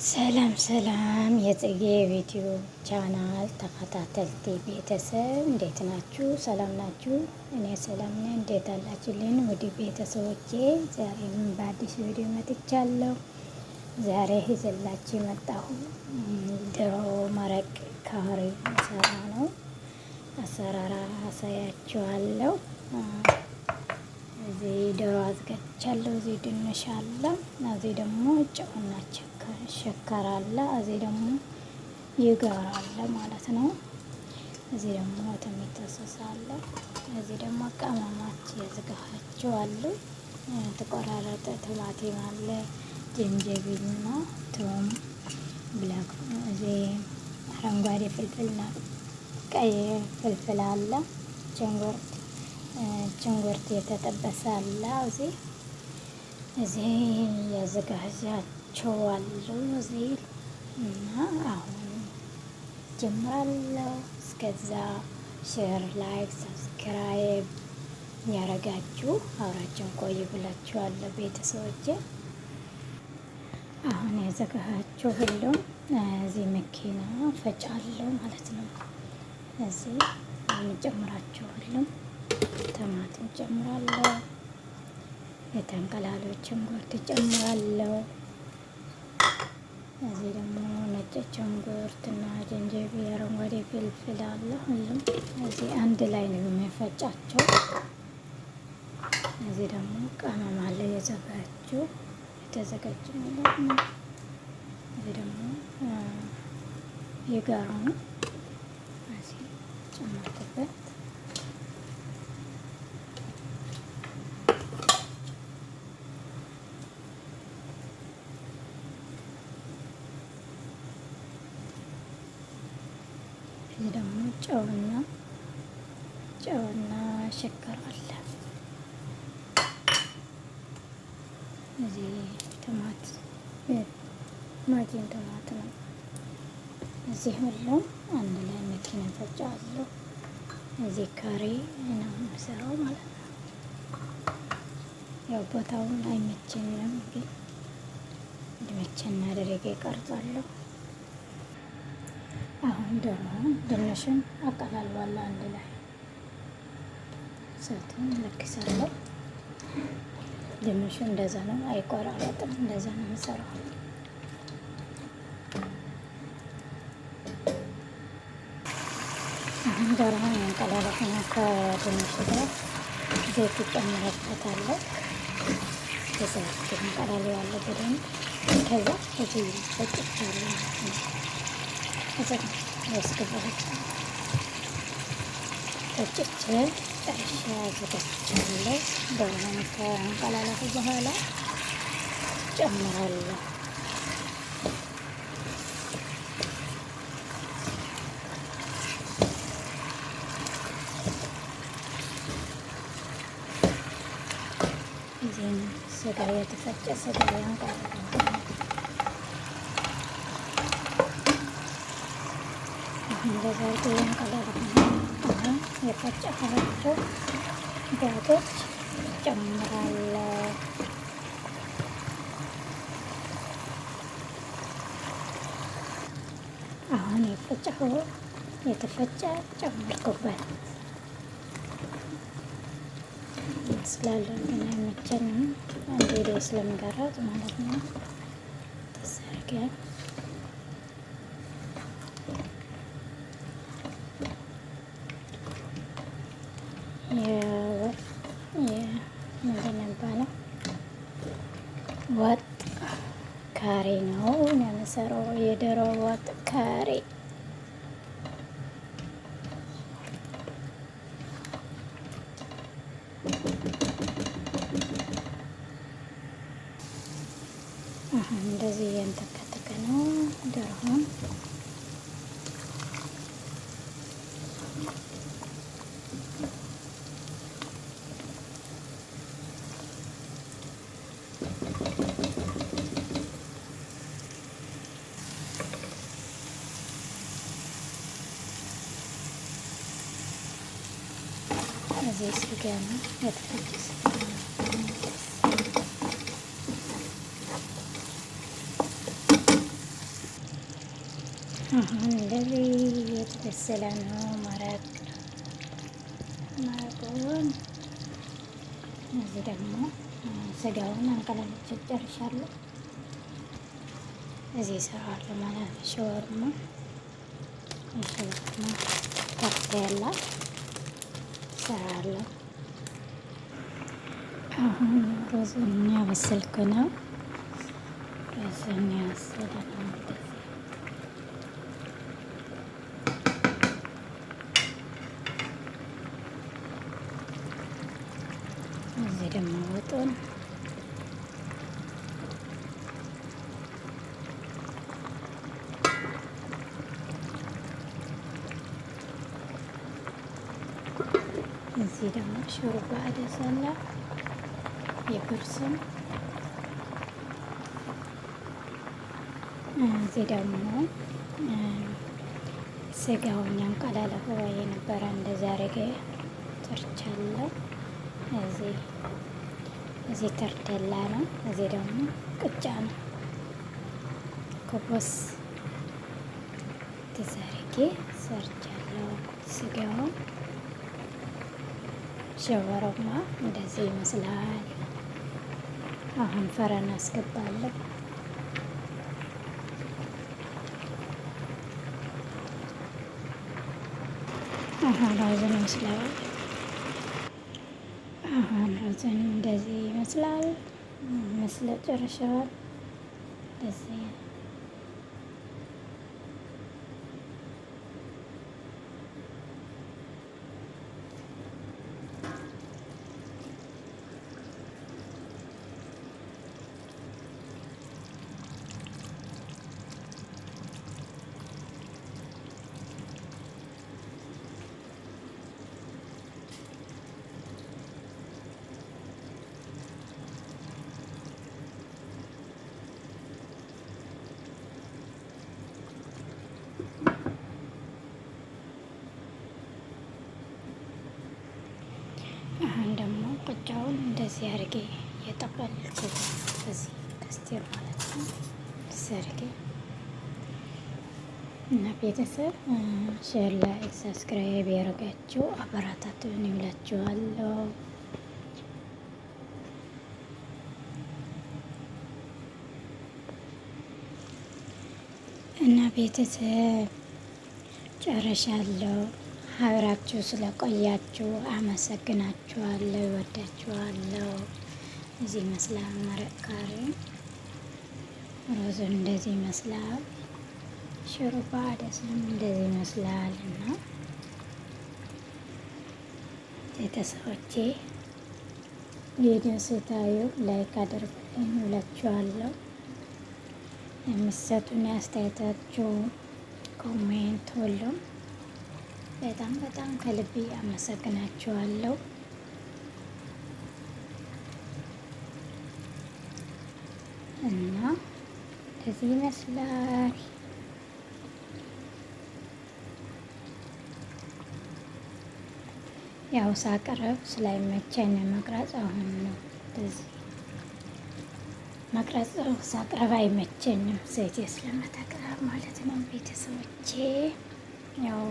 ሰላም ሰላም የጽጌ ቪዲዮ ቻናል ተከታተልቲ ቤተሰብ እንዴት ናችሁ? ሰላም ናችሁ? እኔ ሰላም ነኝ። እንዴት አላችሁልኝ? ወደ ቤተሰቦቼ ዛሬም በአዲስ ቪዲዮ መጥቻለሁ። ዛሬ ይዘላችሁ መጣሁ ድሮ መረቅ ካሪ ሰራ ነው። አሰራራ አሳያችኋለሁ። እዚህ ዶሮ አዘጋጅቻለሁ። እዚህ ድንች አለ። እዚህ ደግሞ ጨውና ሸከር አለ። እዚህ ደግሞ ይጋር አለ ማለት ነው። እዚህ ደግሞ ተሚተሰስ አለ። እዚህ ደግሞ ቅመማች ያዘጋጃችሁ አሉ። ተቆራረጠ ቲማቲም አለ፣ ዝንጅብልና ቶም ብላክ፣ እዚህ አረንጓዴ ፍልፍልና ቀይ ፍልፍል አለ። ችንጉርት የተጠበሰ አለ። እዚህ ያዘጋጃቸው አሉ። እዚህ እና አሁን ጀምራለሁ። እስከዛ ሼር፣ ላይክ፣ ሰብስክራይብ ያረጋችሁ አብራችሁን ቆይ ብላችኋለሁ ቤተሰቦቼ። አሁን ያዘጋጃቸው ሁሉም እዚህ መኪና ፈጫለሁ ማለት ነው። እዚህ የምጨምራቸው ሁሉም ቲማቲም ጨምራለሁ። የተንቀላለው ሽንኩርት ጨምራለሁ። እዚህ ደግሞ ነጭ ሽንኩርትና ዝንጅብል፣ አረንጓዴ ፍልፍል አለ። ሁሉም እዚህ አንድ ላይ ነው የሚፈጫቸው። እዚህ ደግሞ ቅመም አለ የተዘጋጁ ማለት ነው። እዚህ ደግሞ የጋራ ነው። እዚህ ጨመርኩበት። እዚህ ደግሞ ጨውና ሸከር አለ። እዚህ ማጂን ቶማት ነው። እዚህ ሁሉም አንድ ላይ መኪና ፈጫለሁ። እዚህ ካሬ ነው የምሰራው ማለት ነው። ያው ቦታውን አይመቸኝም፣ ግን እንዲመቸኝ አድርጌ እቀርጻለሁ። አሁን ደግሞ ድንሽን አቀላልዋለሁ አንድ ላይ እሳቱን ለክሳለሁ። ድንሹ እንደዛ ነው፣ አይቆራረጥም። እንደዛ ነው የምሰራው። አሁን ዶሮውን ያንቀላለት ነው። ከድንሹ ጋር ዘይት ይጨምርበታለሁ። በዘይት እንቀላልዋለሁ በደንብ። ከዛ እዚህ ፈጭቻለሁ ማለት ነው። ያስገባች ፈጭቼ ጨርሼ አዘጋጅቻለሁ። ዶሮውን ከእንቀላላቱ በኋላ ጨምራለሁ። እዚህም ስጋ የተፈጨ ስጋ ያንቀላላሁ እንደዛ ያንቀላላሁ። አሁን የፈጨኋቸው ጋቶች ጨምራለሁ። አሁን የተፈጨ ጨመርኩበት። ስላለው ግን አይመቸኝም፣ አንድ ቪዲዮ ስለምቀረጽ ማለት ነው። ተሰርገ ምንድን የሚባለው ወጥ ካሬ ነው የምሰራው። የዶሮ ወጥ ካሬ እንደዚህ እየተከተከ ነው ዶሮውን። እዚህ ስጋ ነው የተፈጨ ስጋ ነው። አሁን እንደዚህ የተበሰለ ነው መረቁን። እዚህ ደግሞ ስጋውን አንቀላልቼ ጨርሻለሁ። እዚህ እሰራዋለሁ ማለት ነው። ሸወርማ ከፍታ ያለ እሰራለሁ። አሁን ሩዙን ያበሰልኩ ነው። ሩዙን ያበሰለ ነው እንደዚህ። እዚህ ደግሞ ወጡን እዚህ ደግሞ ሾርባ አደሰላ የብርስም እዚህ ደግሞ ስጋውን ያንቀላለፈ የነበረ እንደዚያ አድርጌ ሰርቻለሁ። እዚህ ተርደላ ነው። እዚህ ደግሞ ቅጫ ነው። ኮቦስ ተዘርጌ ሰርቻለሁ። ስጋውን ሸወረማ እንደዚህ ይመስላል። አሁን ፈረን አስገባለሁ። አሁን ራዝን ይመስላል። አሁን ራዝን እንደዚህ ይመስላል። መስለ ጨርሻል። እንደዚህ አሁን ደግሞ ቅጫውን እንደዚህ አድርጌ የጠቀልኩት በዚህ ከስቴር ማለት ነው። እንደዚህ አድርጌ እና ቤተሰብ ሼር ላይ ሰብስክራይብ ያደረጋችሁ አበረታቱን ይላችኋለሁ። እና ቤተሰብ ጨርሻለሁ። አብራችሁ ስለቆያችሁ አመሰግናችኋለሁ፣ ይወዳችኋለሁ። እዚህ ይመስላል መረቅ ካሬ፣ ሩዙን እንደዚህ ይመስላል፣ ሾርባ ደስም እንደዚህ ይመስላል። እና ቤተሰቦቼ ቪዲዮ ስታዩ ላይክ አድርጉልኝ እላችኋለሁ። የምትሰጡን አስተያየታችሁ ኮሜንት ሁሉም በጣም በጣም ከልቤ አመሰግናችኋለሁ። እና እንደዚህ ይመስላል። ያው ሳቀረብ ስላይመቸኝ መቅረጽ አሁን ነው እንደዚህ መቅረጽ ሳቅረብ አይመቸኝም፣ ዘይት ስለመተቅረብ ማለት ነው። ቤተሰቦቼ ያው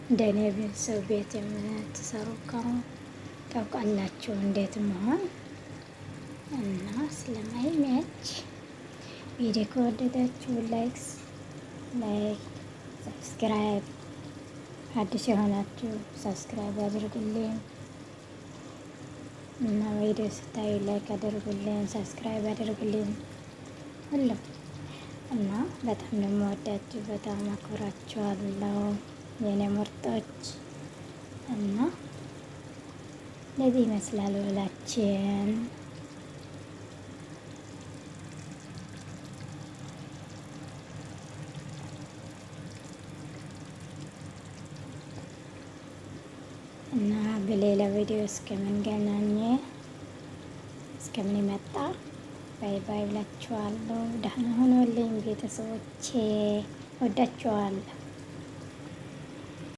እንደኔ ቤተሰብ ቤት የምትሰሩ ታውቃላችሁ እንዴት መሆን እና ስለማይመች ቪዲዮ ከወደዳችሁ ላይክ፣ ሰብስክራይብ፣ አዲስ የሆናችሁ ሰብስክራይብ አድርጉልኝ እና ቪዲዮ ስታዩ ላይክ አድርጉልኝ፣ ሰብስክራይብ አድርጉልኝ ሁሉም እና በጣም ደግሞ ወዳችሁ በጣም አክብራችኋለሁ የኔ ምርጦች። እና ለዚህ ይመስላል ወላችን እና በሌላ ቪዲዮ እስከምንገናኝ እስከምንመጣ ባይ ባይ ብላችኋለሁ። ደህና ሆኖልኝ ቤተሰቦቼ፣ ወዳችኋለሁ።